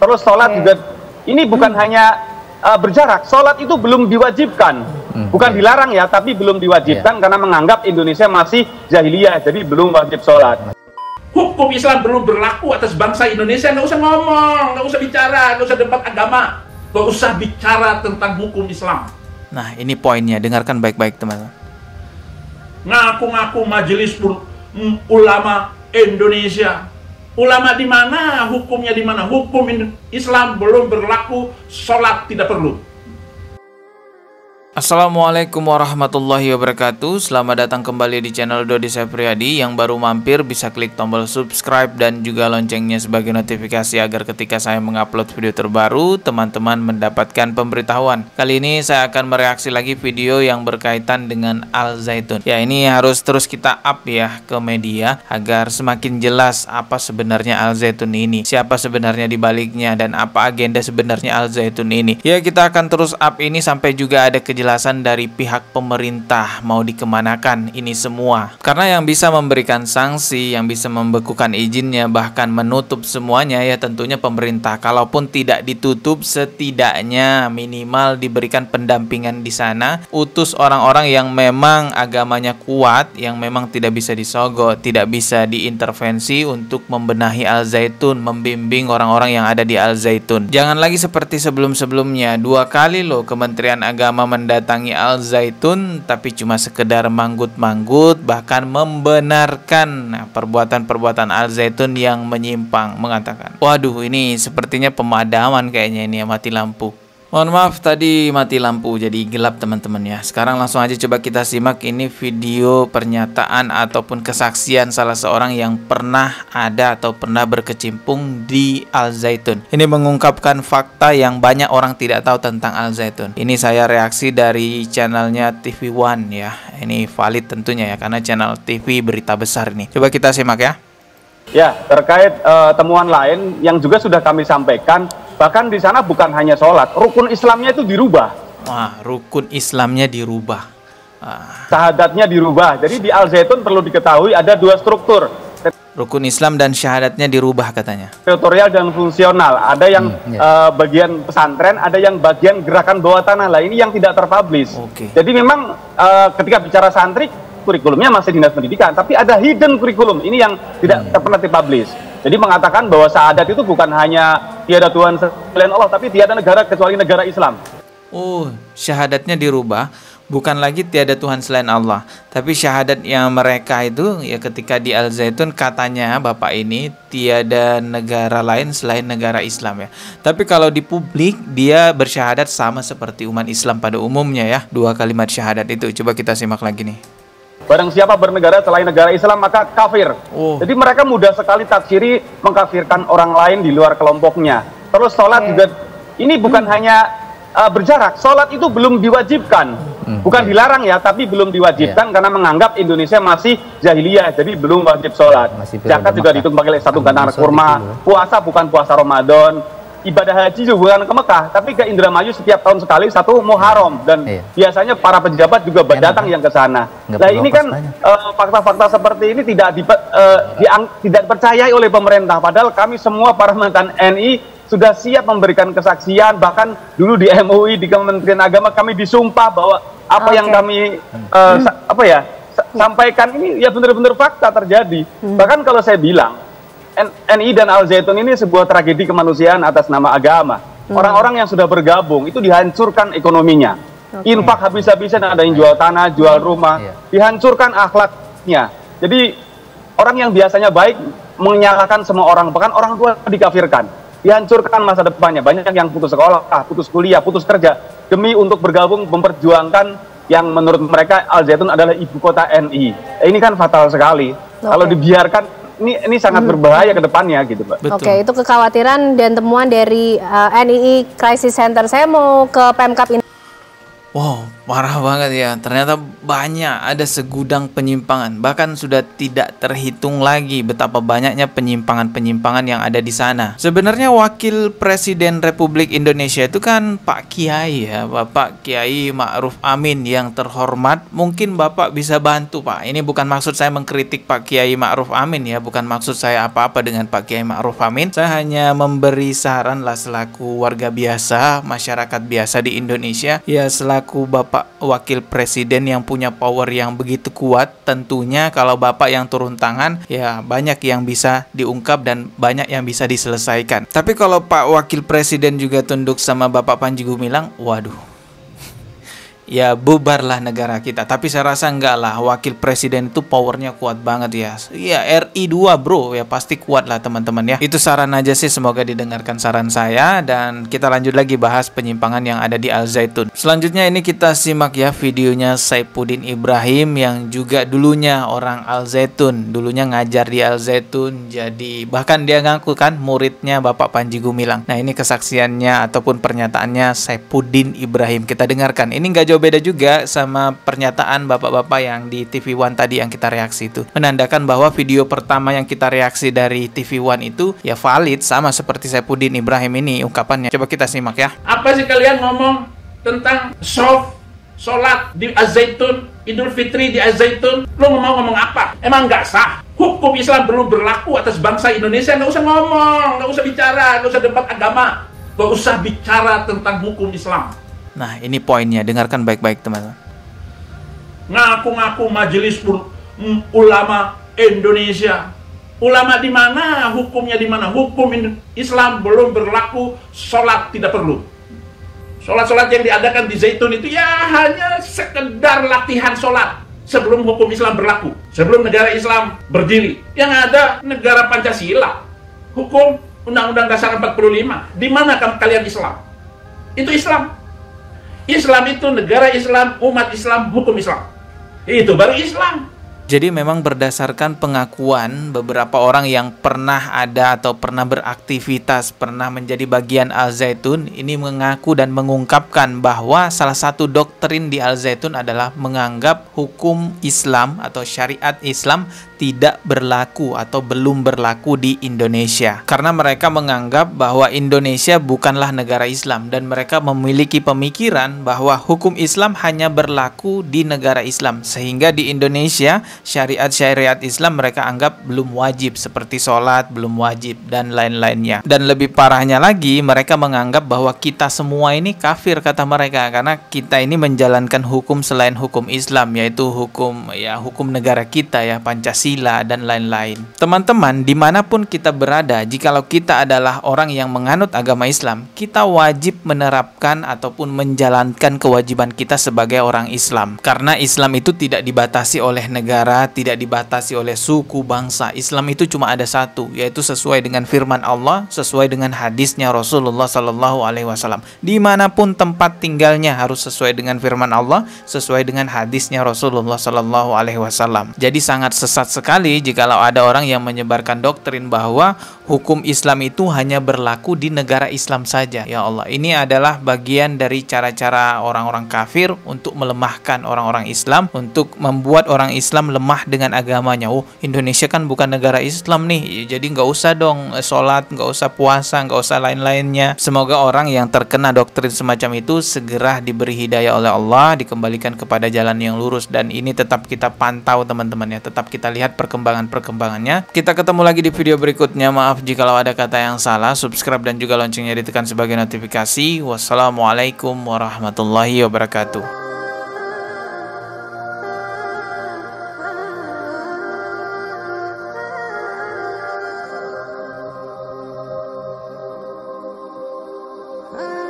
Terus sholat juga, ini bukan hanya berjarak, sholat itu belum diwajibkan, bukan dilarang ya, tapi belum diwajibkan karena menganggap Indonesia masih jahiliyah, jadi belum wajib sholat. Hukum Islam belum berlaku atas bangsa Indonesia, nggak usah ngomong, nggak usah bicara, nggak usah debat agama, nggak usah bicara tentang hukum Islam. Nah, ini poinnya, dengarkan baik-baik teman-teman. Ngaku-ngaku majelis ulama Indonesia. Ulama di mana? Hukumnya di mana? Hukum Islam belum berlaku, sholat tidak perlu. Assalamualaikum warahmatullahi wabarakatuh. Selamat datang kembali di channel Dodi Sapriyadi. Yang baru mampir bisa klik tombol subscribe dan juga loncengnya sebagai notifikasi agar ketika saya mengupload video terbaru teman-teman mendapatkan pemberitahuan. Kali ini saya akan mereaksi lagi video yang berkaitan dengan Al Zaitun. Ya, ini harus terus kita up ya ke media agar semakin jelas apa sebenarnya Al Zaitun ini, siapa sebenarnya di baliknya, dan apa agenda sebenarnya Al Zaitun ini. Ya, kita akan terus up ini sampai juga ada kejelasan dari pihak pemerintah mau dikemanakan ini semua. Karena yang bisa memberikan sanksi, yang bisa membekukan izinnya, bahkan menutup semuanya ya tentunya pemerintah. Kalaupun tidak ditutup, setidaknya minimal diberikan pendampingan di sana. Utus orang-orang yang memang agamanya kuat, yang memang tidak bisa disogok, tidak bisa diintervensi untuk membenahi Al Zaitun, membimbing orang-orang yang ada di Al Zaitun. Jangan lagi seperti sebelum-sebelumnya. 2 kali loh Kementerian Agama mendatangi Al Zaitun tapi cuma sekedar manggut-manggut, bahkan membenarkan perbuatan-perbuatan Al Zaitun yang menyimpang, mengatakan, waduh ini sepertinya pemadaman kayaknya ini ya, mati lampu. Mohon maaf tadi mati lampu jadi gelap teman-teman ya. Sekarang langsung aja coba kita simak ini video pernyataan ataupun kesaksian salah seorang yang pernah ada atau pernah berkecimpung di Al Zaitun. Ini mengungkapkan fakta yang banyak orang tidak tahu tentang Al Zaitun. Ini saya reaksi dari channelnya TV One ya. Ini valid tentunya ya karena channel TV berita besar ini. Coba kita simak ya. Ya, terkait temuan lain yang juga sudah kami sampaikan, bahkan di sana bukan hanya sholat, rukun Islamnya itu dirubah. Wah, rukun Islamnya dirubah. Syahadatnya dirubah. Jadi di Al Zaitun perlu diketahui ada 2 struktur. Rukun Islam dan syahadatnya dirubah katanya. Teritorial dan fungsional. Ada yang bagian pesantren, ada yang bagian gerakan bawah tanah. Lah ini yang tidak terpublish. Jadi memang ketika bicara santri, kurikulumnya masih dinas pendidikan, tapi ada hidden kurikulum ini yang tidak pernah dipublish. Jadi mengatakan bahwa syahadat itu bukan hanya tiada Tuhan selain Allah, tapi tiada negara kecuali negara Islam. Oh, syahadatnya dirubah, bukan lagi tiada Tuhan selain Allah, tapi syahadat yang mereka itu ya ketika di Al Zaitun katanya Bapak ini tiada negara lain selain negara Islam ya. Tapi kalau di publik dia bersyahadat sama seperti umat Islam pada umumnya ya. 2 kalimat syahadat itu. Coba kita simak lagi nih. Barang siapa bernegara selain negara Islam maka kafir. Jadi mereka mudah sekali tafsiri mengkafirkan orang lain di luar kelompoknya. Terus sholat juga, ini bukan hanya berjarak, sholat itu belum diwajibkan, bukan dilarang ya, tapi belum diwajibkan karena menganggap Indonesia masih jahiliyah, jadi belum wajib sholat. Zakat juga dihitung pakai 1 gandang kurma, puasa bukan puasa Ramadan, ibadah haji juga bukan ke Mekah, tapi ke Indramayu setiap tahun sekali 1 Muharram, dan biasanya para pejabat juga datang yang ke sana. Nah ini kan fakta-fakta seperti ini tidak dipercayai oleh pemerintah, padahal kami semua para mantan NI sudah siap memberikan kesaksian, bahkan dulu di MUI, di Kementerian Agama kami disumpah bahwa apa yang kami sampaikan ini ya benar-benar fakta terjadi. Bahkan kalau saya bilang NI dan Al Zaitun ini sebuah tragedi kemanusiaan atas nama agama. Orang-orang yang sudah bergabung itu dihancurkan ekonominya. Infak habis-habisan, ada yang jual tanah, jual rumah, dihancurkan akhlaknya. Jadi orang yang biasanya baik menyalahkan semua orang, bahkan orang tua dikafirkan. Dihancurkan masa depannya. Banyak yang putus sekolah, putus kuliah, putus kerja demi untuk bergabung memperjuangkan yang menurut mereka Al Zaitun adalah ibu kota NI. Ini kan fatal sekali. Kalau dibiarkan ini sangat berbahaya ke depannya gitu, Mbak. Oke, itu kekhawatiran dan temuan dari NII Crisis Center. Saya mau ke Pemkap ini. Wow, Parah banget ya, ternyata banyak, ada segudang penyimpangan. Bahkan sudah tidak terhitung lagi betapa banyaknya penyimpangan-penyimpangan yang ada di sana. Sebenarnya Wakil Presiden Republik Indonesia itu kan Pak Kiai ya, Bapak Kiai Ma'ruf Amin yang terhormat. Mungkin Bapak bisa bantu Pak. Ini bukan maksud saya mengkritik Pak Kiai Ma'ruf Amin ya, bukan maksud saya apa-apa dengan Pak Kiai Ma'ruf Amin. Saya hanya memberi saran lah selaku warga biasa, masyarakat biasa di Indonesia. Ya selaku Bapak Wakil Presiden yang punya power yang begitu kuat, tentunya kalau Bapak yang turun tangan, ya banyak yang bisa diungkap dan banyak yang bisa diselesaikan. Tapi kalau Pak Wakil Presiden juga tunduk sama Bapak Panji Gumilang, waduh, ya bubarlah negara kita. Tapi saya rasa enggak lah, Wakil Presiden itu powernya kuat banget ya. Ya RI 2 bro, ya pasti kuat lah teman-teman ya. Itu saran aja sih, semoga didengarkan saran saya. Dan kita lanjut lagi bahas penyimpangan yang ada di Al Zaitun. Selanjutnya ini kita simak ya videonya Saifuddin Ibrahim yang juga dulunya orang Al Zaitun, dulunya ngajar di Al Zaitun. Jadi bahkan dia ngaku kan muridnya Bapak Panji Gumilang. Nah ini kesaksiannya ataupun pernyataannya Saifuddin Ibrahim, kita dengarkan. Ini nggak jauh beda juga sama pernyataan bapak-bapak yang di TV One tadi yang kita reaksi itu. Menandakan bahwa video pertama yang kita reaksi dari TV One itu ya valid, sama seperti Saifuddin Ibrahim ini ungkapannya. Coba kita simak ya. Apa sih kalian ngomong tentang sholat di Az-Zaitun, Idul Fitri di Az-Zaitun? Lu ngomong apa? Emang nggak sah? Hukum Islam belum berlaku atas bangsa Indonesia. Nggak usah ngomong, nggak usah bicara, nggak usah debat agama, nggak usah bicara tentang hukum Islam. Nah ini poinnya, dengarkan baik-baik teman-teman. Ngaku-ngaku Majelis Ulama Indonesia. Ulama di mana? Hukumnya di mana? Hukum Islam belum berlaku, sholat tidak perlu. Sholat-sholat yang diadakan di Zaitun itu ya hanya sekedar latihan sholat sebelum hukum Islam berlaku, sebelum negara Islam berdiri. Yang ada negara Pancasila, hukum Undang-Undang Dasar 45. Di mana kalian Islam? Itu Islam. Islam itu negara Islam, umat Islam, hukum Islam. Itu baru Islam. Jadi memang berdasarkan pengakuan beberapa orang yang pernah ada atau pernah beraktivitas, pernah menjadi bagian Al Zaitun, ini mengaku dan mengungkapkan bahwa salah satu doktrin di Al Zaitun adalah menganggap hukum Islam atau syariat Islam tidak berlaku atau belum berlaku di Indonesia. Karena mereka menganggap bahwa Indonesia bukanlah negara Islam dan mereka memiliki pemikiran bahwa hukum Islam hanya berlaku di negara Islam. Sehingga di Indonesia syariat-syariat Islam mereka anggap belum wajib, seperti sholat belum wajib dan lain-lainnya. Dan lebih parahnya lagi, mereka menganggap bahwa kita semua ini kafir kata mereka, karena kita ini menjalankan hukum selain hukum Islam, yaitu hukum negara kita ya, Pancasila dan lain-lain. Teman-teman, dimanapun kita berada, jikalau kita adalah orang yang menganut agama Islam, kita wajib menerapkan ataupun menjalankan kewajiban kita sebagai orang Islam. Karena Islam itu tidak dibatasi oleh negara, tidak dibatasi oleh suku, bangsa. Islam itu cuma ada satu, yaitu sesuai dengan firman Allah, sesuai dengan hadisnya Rasulullah SAW. Dimanapun tempat tinggalnya harus sesuai dengan firman Allah, sesuai dengan hadisnya Rasulullah SAW. Jadi sangat sesat sekali jikalau ada orang yang menyebarkan doktrin bahwa hukum Islam itu hanya berlaku di negara Islam saja. Ya Allah, ini adalah bagian dari cara-cara orang-orang kafir untuk melemahkan orang-orang Islam, untuk membuat orang Islam lemah dengan agamanya. Oh, Indonesia kan bukan negara Islam nih, jadi nggak usah dong sholat, nggak usah puasa, nggak usah lain-lainnya. Semoga orang yang terkena doktrin semacam itu segera diberi hidayah oleh Allah, dikembalikan kepada jalan yang lurus. Dan ini tetap kita pantau teman-teman ya, tetap kita lihat perkembangannya. Kita ketemu lagi di video berikutnya. Maaf jikalau ada kata yang salah. Subscribe dan juga loncengnya ditekan sebagai notifikasi. Wassalamualaikum warahmatullahi wabarakatuh. Ah.